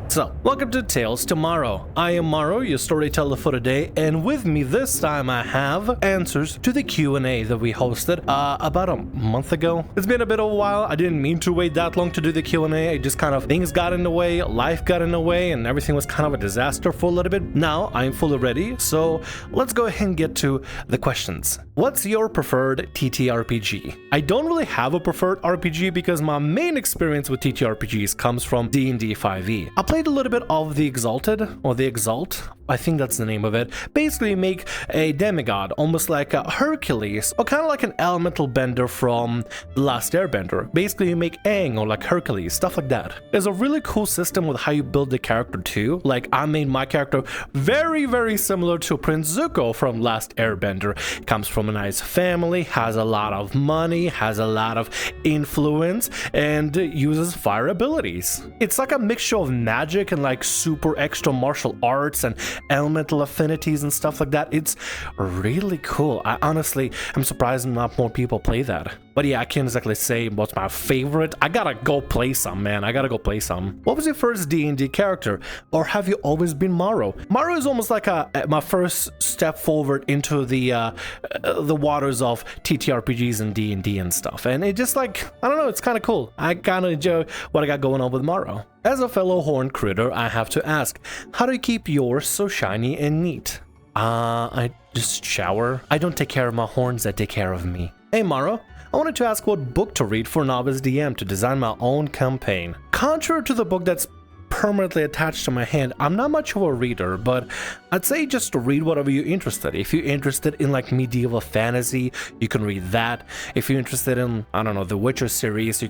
So, welcome to Tales Tomorrow. I am Morrow, your storyteller for today, and with me this time I have answers to the Q&A that we hosted about a month ago. It's been a bit of a while. I didn't mean to wait that long to do the Q&A. I just kind of, things got in the way, life got in the way, and everything was kind of a disaster for a little bit. Now, I'm fully ready, so let's go ahead and get to the questions. What's your preferred TTRPG? I don't really have a preferred RPG because my main experience with TTRPGs comes from D&D 5e. I played a little bit of the Exalted, or the Exalt, I think that's the name of it. Basically, you make a demigod, almost like a Hercules, or kind of like an elemental bender from The Last Airbender. Basically, you make Aang, or like Hercules, stuff like that. There's a really cool system with how you build the character too. Like, I made my character very similar to Prince Zuko from Last Airbender. Comes from a nice family, has a lot of money, has a lot of influence, and uses fire abilities. It's like a mixture of magic and like super extra martial arts and elemental affinities and stuff like that. It's really cool. I honestly am surprised not more people play that. But yeah, I can't exactly say what's my favorite. I gotta go play some, man. I gotta go play some. What was your first D&D character? Or have you always been Morrow? Morrow is almost like my first step forward into the waters of TTRPGs and D&D and stuff. And it just like, I don't know, it's kind of cool. I kind of enjoy what I got going on with Morrow. As a fellow horn critter, I have to ask, how do you keep yours so shiny and neat? I just shower. I don't take care of my horns, they take care of me. Hey Morrow, I wanted to ask what book to read for novice DM to design my own campaign. Contrary to the book that's permanently attached to my hand, I'm not much of a reader, but I'd say just to read whatever you're interested. If you're interested in like medieval fantasy, you can read that. If you're interested in, I don't know, the Witcher series,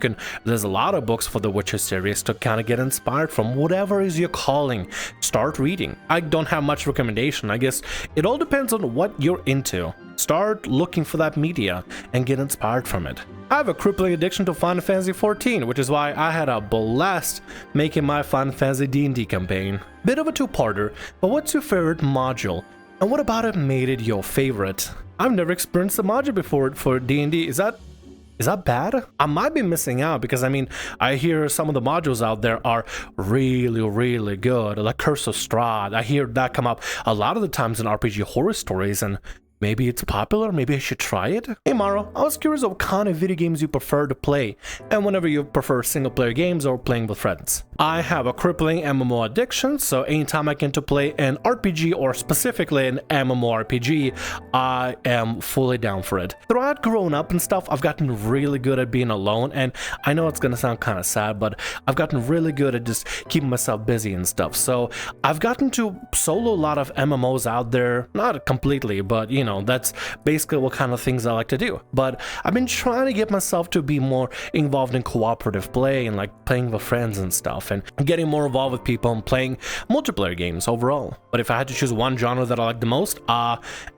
there's a lot of books for the Witcher series to kind of get inspired from. Whatever is your calling, start reading. I don't have much recommendation. I guess it all depends on what you're into. Start looking for that media and get inspired from it. I have a crippling addiction to Final Fantasy XIV, which is why I had a blast making my Final Fantasy D&D campaign. Bit of a two-parter, but what's your favorite module? And what about it made it your favorite? I've never experienced a module before for D&D. Is that bad? I might be missing out because I mean, I hear some of the modules out there are really good, like Curse of Strahd. I hear that come up a lot of the times in RPGHorrorStories, and maybe it's popular, maybe I should try it? Hey Morrow, I was curious what kind of video games you prefer to play, and whenever you prefer single player games or playing with friends. I have a crippling MMO addiction, so anytime I get to play an RPG or specifically an MMORPG, I am fully down for it. Throughout growing up and stuff, I've gotten really good at being alone, and I know it's gonna sound kind of sad, but I've gotten really good at just keeping myself busy and stuff. So I've gotten to solo a lot of MMOs out there, not completely, but you know, that's basically what kind of things I like to do. But I've been trying to get myself to be more involved in cooperative play and like playing with friends and stuff, and getting more involved with people and playing multiplayer games overall. But if I had to choose one genre that I like the most,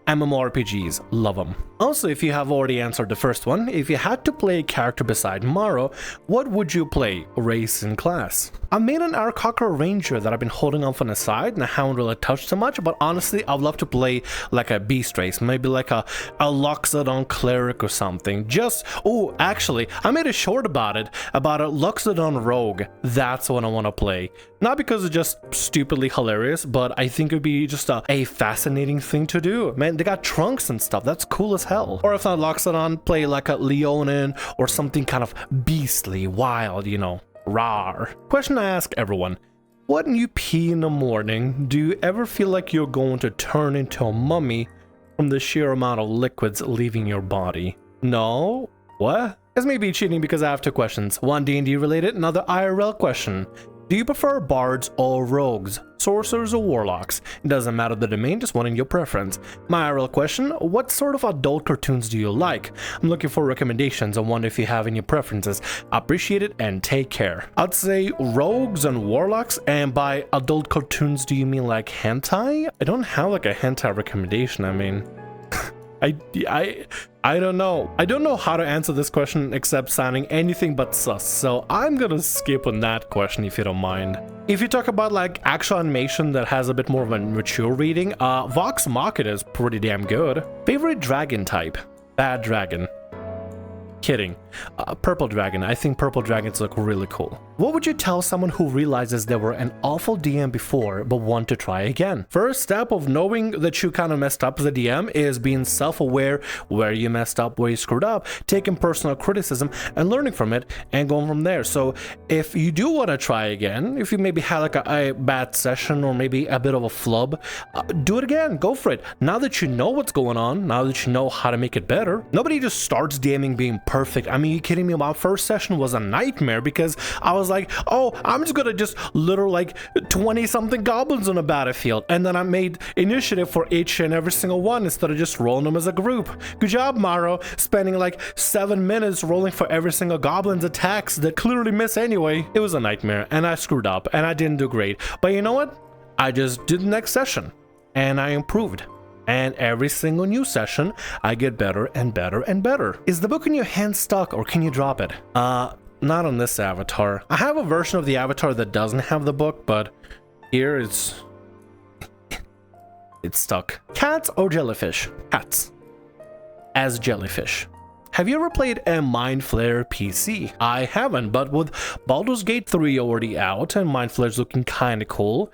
MMORPGs, love them. Also, if you have already answered the first one, if you had to play a character beside Morrow, what would you play, race and class? I made an Aarakocra Ranger that I've been holding on from the side and I haven't really touched so much, but honestly, I'd love to play like a beast race, maybe like a Loxodon Cleric or something. Actually, I made a short about it, about a Loxodon Rogue. That's what I want to play. Not because it's just stupidly hilarious, but I think it'd be just a fascinating thing to do. Man, they got trunks and stuff. That's cool as hell. Or if not Loxodon, play like a Leonin or something kind of beastly, wild, you know, rawr. Question I ask everyone. When you pee in the morning, do you ever feel like you're going to turn into a mummy from the sheer amount of liquids leaving your body? No? What? This may be cheating because I have two questions. One D&D related, another IRL question. Do you prefer bards or rogues, sorcerers or warlocks? It doesn't matter the domain, just wanting your preference. My IRL question, what sort of adult cartoons do you like? I'm looking for recommendations and wonder if you have any preferences. Appreciate it and take care. I'd say rogues and warlocks, and by adult cartoons do you mean like hentai? I don't have like a hentai recommendation, I mean... I don't know. I don't know how to answer this question except sounding anything but sus, so I'm gonna skip on that question if you don't mind. If you talk about like actual animation that has a bit more of a mature reading, Vox Machina is pretty damn good. Favorite dragon type? Bad dragon. Kidding. Purple dragon. I think purple dragons look really cool. What would you tell someone who realizes they were an awful DM before but want to try again? First step of knowing that you kind of messed up as a DM is being self-aware where you messed up, where you screwed up, taking personal criticism and learning from it and going from there. So if you do want to try again, if you maybe had like a bad session or maybe a bit of a flub, do it again, go for it. Now that you know what's going on, now that you know how to make it better, nobody just starts DMing being perfect. I mean, you kidding me? My first session was a nightmare because I was like, oh, I'm just gonna just literally like 20 something goblins on a battlefield, and then I made initiative for each and every single one instead of just rolling them as a group. Good job, Morrow, spending like 7 minutes rolling for every single goblin's attacks that clearly miss anyway. It was a nightmare and I screwed up and I didn't do great, but you know what, I just did the next session and I improved. And every single new session, I get better and better and better. Is the book in your hand stuck or can you drop it? Not on this avatar. I have a version of the avatar that doesn't have the book, but here it's stuck. Cats or jellyfish? Cats. As jellyfish. Have you ever played a Mind Flayer PC? I haven't, but with Baldur's Gate 3 already out and Mind Flayer's looking kinda cool,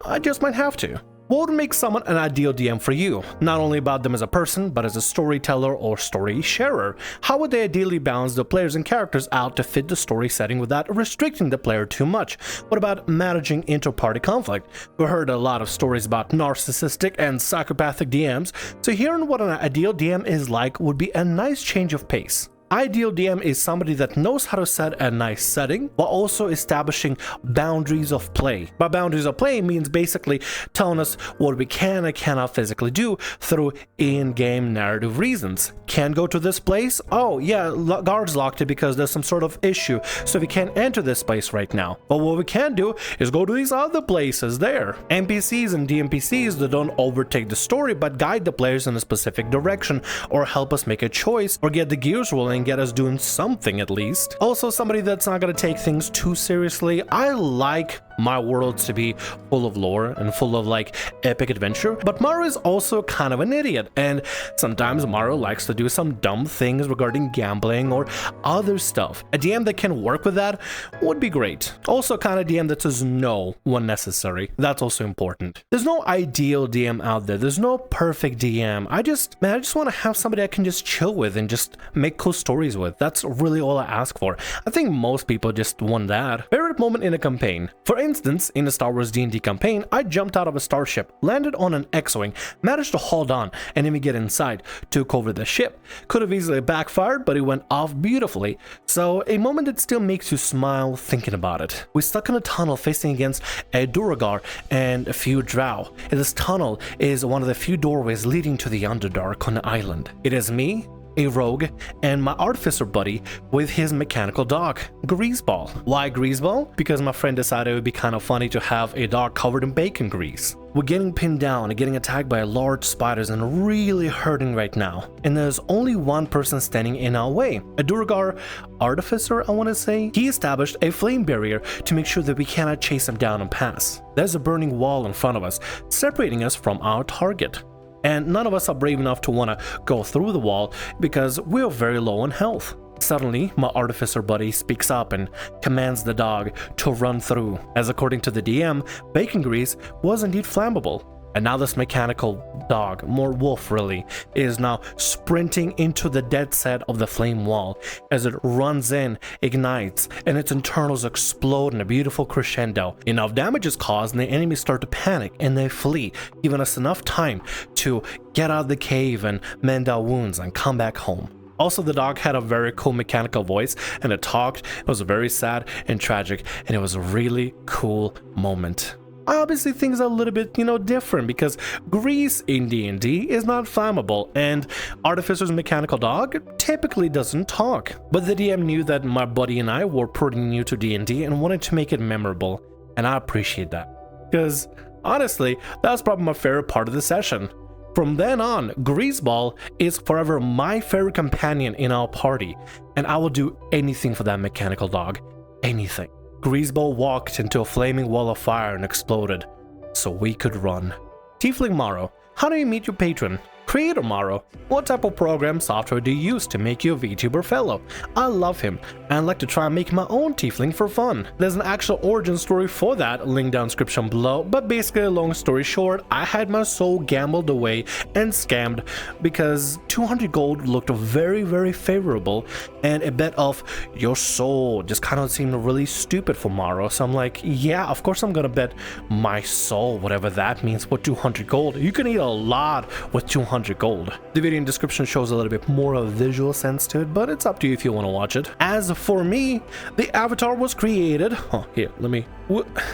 I just might have to. What would make someone an ideal DM for you? Not only about them as a person, but as a storyteller or story sharer. How would they ideally balance the players and characters out to fit the story setting without restricting the player too much? What about managing inter-party conflict? We heard a lot of stories about narcissistic and psychopathic DMs, so hearing what an ideal DM is like would be a nice change of pace. Ideal DM is somebody that knows how to set a nice setting while also establishing boundaries of play. By boundaries of play means basically telling us what we can and cannot physically do through in-game narrative reasons. Can't go to this place? Oh yeah, guards locked it because there's some sort of issue, so we can't enter this place right now. But what we can do is go to these other places there. NPCs and DMPCs that don't overtake the story but guide the players in a specific direction or help us make a choice or get the gears rolling and get us doing something at least. Also somebody that's not gonna take things too seriously. I like my worlds to be full of lore and full of like epic adventure, but Morrow is also kind of an idiot, and sometimes Morrow likes to do some dumb things regarding gambling or other stuff. A DM that can work with that would be great. Also kind of DM that says no when necessary. That's also important. There's no ideal DM out there. There's no perfect DM. I just want to have somebody I can just chill with and just make cool stories with. That's really all I ask for. I think most people just want that. Favorite moment in a campaign. For instance, in the Star Wars D&D campaign, I jumped out of a starship, landed on an X-Wing, managed to hold on and even get inside, took over the ship. Could have easily backfired, but it went off beautifully. So a moment that still makes you smile thinking about it. We stuck in a tunnel facing against a Duragar and a few drow. And this tunnel is one of the few doorways leading to the Underdark on the island. It is me, a rogue, and my artificer buddy with his mechanical dog, Greaseball. Why Greaseball? Because my friend decided it would be kind of funny to have a dog covered in bacon grease. We're getting pinned down and getting attacked by large spiders and really hurting right now. And there's only one person standing in our way. A Duragar artificer, I want to say. He established a flame barrier to make sure that we cannot chase him down and pass. There's a burning wall in front of us, separating us from our target. And none of us are brave enough to want to go through the wall because we're very low on health. Suddenly, my artificer buddy speaks up and commands the dog to run through, as according to the DM, bacon grease was indeed flammable. And now this mechanical dog, more wolf really, is now sprinting into the dead set of the flame wall. As it runs in, ignites, and its internals explode in a beautiful crescendo. Enough damage is caused and the enemies start to panic and they flee, giving us enough time to get out of the cave and mend our wounds and come back home. Also, the dog had a very cool mechanical voice and it talked. It was very sad and tragic, and it was a really cool moment. Obviously things are a little bit, different because grease in D&D is not flammable and Artificer's mechanical dog typically doesn't talk. But the DM knew that my buddy and I were pretty new to D&D and wanted to make it memorable, and I appreciate that. Because honestly, that's probably my favorite part of the session. From then on, Greaseball is forever my favorite companion in our party, and I will do anything for that mechanical dog. Anything. Greaseball walked into a flaming wall of fire and exploded, so we could run. Tiefling Morrow, how do you meet your patron? Creator Morrow, what type of program software do you use to make your VTuber fellow? I love him and like to try and make my own tiefling for fun. There's an actual origin story for that, link down description below, but basically long story short, I had my soul gambled away and scammed because 200 gold looked very favorable, and a bet of your soul just kind of seemed really stupid for Morrow. So I'm like, yeah, of course I'm gonna bet my soul, whatever that means, for 200 gold. You can eat a lot with 200 gold. The video in description shows a little bit more of a visual sense to it, but it's up to you if you want to watch it. As for me, the avatar was created. Oh, here, let me.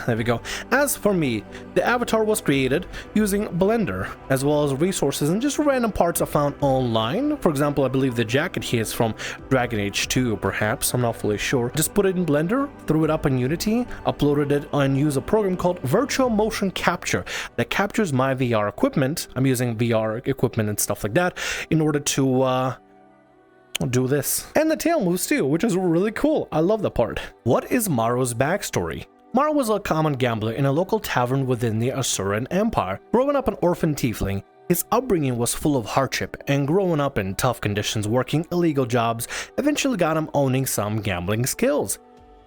There we go. As for me, the avatar was created using Blender, as well as resources and just random parts I found online. For example, I believe the jacket here is from Dragon Age 2, perhaps. I'm not fully sure. Just put it in Blender, threw it up in Unity, uploaded it, and used a program called Virtual Motion Capture that captures my VR equipment. I'm using VR equipment and stuff like that in order to do this. And the tail moves too, which is really cool. I love that part. What is Morrow's backstory? Morrow was a common gambler in a local tavern within the Asuran Empire. Growing up an orphan tiefling, his upbringing was full of hardship, and growing up in tough conditions working illegal jobs eventually got him owning some gambling skills.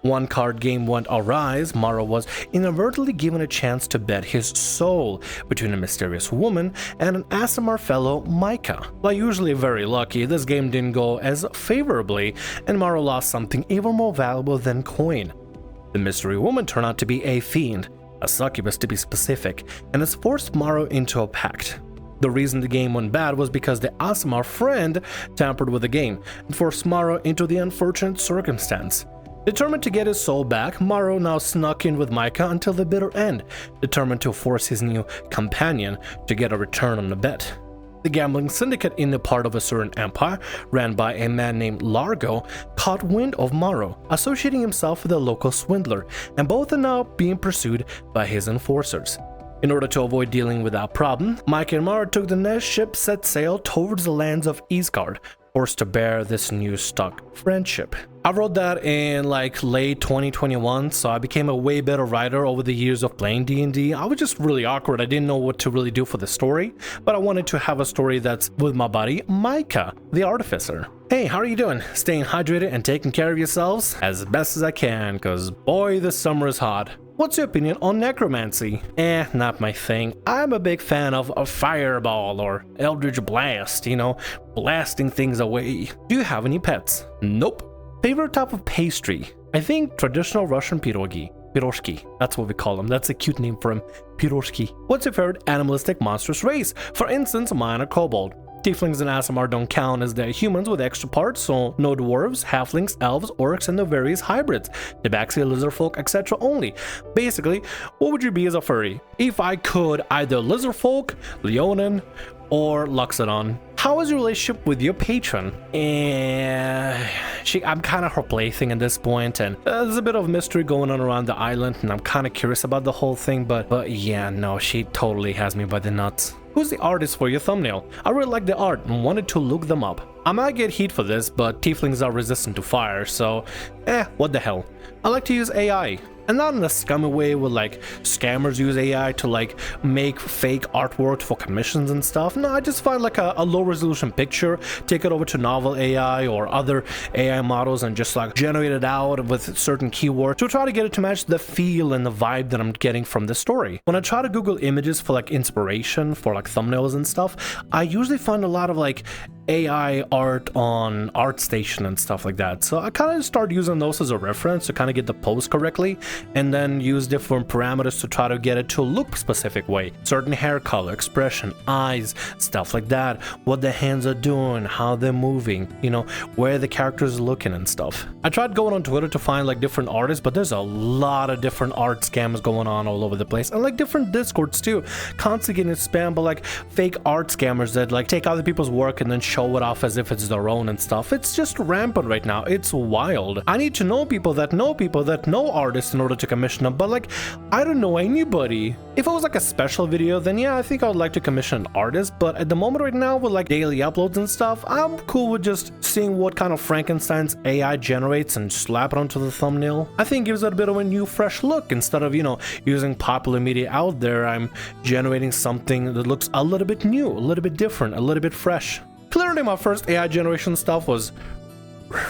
One card game went awry. Morrow was inadvertently given a chance to bet his soul between a mysterious woman and an Aasimar fellow, Micah. While usually very lucky, this game didn't go as favorably, and Morrow lost something even more valuable than coin. The mystery woman turned out to be a fiend, a succubus to be specific, and has forced Morrow into a pact. The reason the game went bad was because the Aasimar friend tampered with the game and forced Morrow into the unfortunate circumstance. Determined to get his soul back, Morrow now snuck in with Micah until the bitter end, determined to force his new companion to get a return on the bet. The gambling syndicate in the part of a certain empire, ran by a man named Largo, caught wind of Morrow, associating himself with a local swindler, and both are now being pursued by his enforcers. In order to avoid dealing with that problem, Mike and Morrow took the next ship, set sail towards the lands of Eastgard, forced to bear this new stuck friendship. I wrote that in like late 2021, so I became a way better writer over the years of playing D&D. I was just really awkward. I didn't know what to really do for the story, but I wanted to have a story that's with my buddy Micah, the artificer. Hey, how are you doing? Staying hydrated and taking care of yourselves as best as I can, cause boy, this summer is hot. What's your opinion on necromancy? Not my thing. I'm a big fan of a fireball or eldritch blast, you know, blasting things away. Do you have any pets? Nope. Favorite type of pastry? I think traditional Russian pierogi. Piroshki, that's what we call them. That's a cute name for him. Piroshki. What's your favorite animalistic monstrous race? For instance, mine are kobold. Tieflings and Aasimar don't count as they're humans with extra parts, so no dwarves, halflings, elves, orcs, and the various hybrids, tabaxi, lizardfolk, etc. only. Basically, what would you be as a furry? If I could, either lizardfolk, leonin, or Loxodon. How is your relationship with your patron? I'm kind of her plaything at this point, and there's a bit of mystery going on around the island, and I'm kind of curious about the whole thing, but yeah, no, she totally has me by the nuts. Who's the artist for your thumbnail? I really like the art and wanted to look them up. I might get heat for this, but tieflings are resistant to fire, so what the hell. I like to use AI. And not in a scummy way where like scammers use AI to like make fake artwork for commissions and stuff. No, I just find like a low resolution picture, take it over to novel AI or other AI models and just like generate it out with certain keywords to try to get it to match the feel and the vibe that I'm getting from the story. When I try to Google images for like inspiration for like thumbnails and stuff, I usually find a lot of like AI art on ArtStation and stuff like that. So I kind of start using those as a reference to kind of get the pose correctly, and then use different parameters to try to get it to look specific way. Certain hair color, expression, eyes, stuff like that. What the hands are doing, how they're moving, you know, where the character is looking and stuff. I tried going on Twitter to find like different artists, but there's a lot of different art scams going on all over the place, and like different discords too. Constantly getting spammed by like fake art scammers that like take other people's work and then show it off as if it's their own and stuff. It's just rampant right now. It's wild. I need to know people that know artists in order to commission them, but like, I don't know anybody. If it was like a special video, then yeah, I think I would like to commission an artist, but at the moment right now with like daily uploads and stuff, I'm cool with just seeing what kind of Frankenstein's AI generates and slap it onto the thumbnail. I think it gives it a bit of a new fresh look. Instead of, you know, using popular media out there, I'm generating something that looks a little bit new, a little bit different, a little bit fresh. Clearly my first AI generation stuff was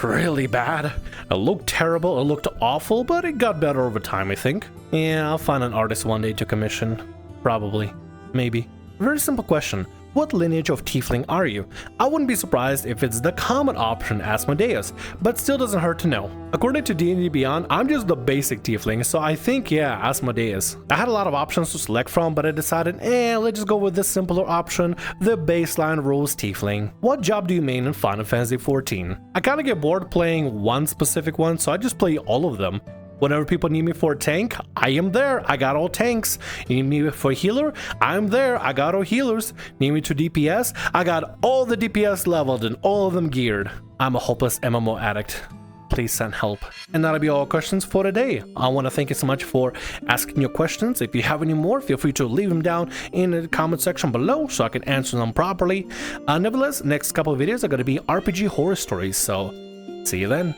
really bad. It looked terrible, it looked awful, but it got better over time, I think. Yeah, I'll find an artist one day to commission. Probably. Maybe. Very simple question. What lineage of tiefling are you? I wouldn't be surprised if it's the common option, Asmodeus, but still doesn't hurt to know. According to D&D Beyond, I'm just the basic tiefling, so I think, yeah, Asmodeus. I had a lot of options to select from, but I decided, let's just go with this simpler option, the baseline rules tiefling. What job do you main in Final Fantasy XIV? I kinda get bored playing one specific one, so I just play all of them. Whenever people need me for a tank, I am there. I got all tanks. You need me for a healer? I'm there. I got all healers. Need me to DPS? I got all the DPS leveled and all of them geared. I'm a hopeless MMO addict. Please send help. And that'll be all questions for today. I want to thank you so much for asking your questions. If you have any more, feel free to leave them down in the comment section below so I can answer them properly. Nevertheless, next couple of videos are going to be RPG horror stories, so see you then.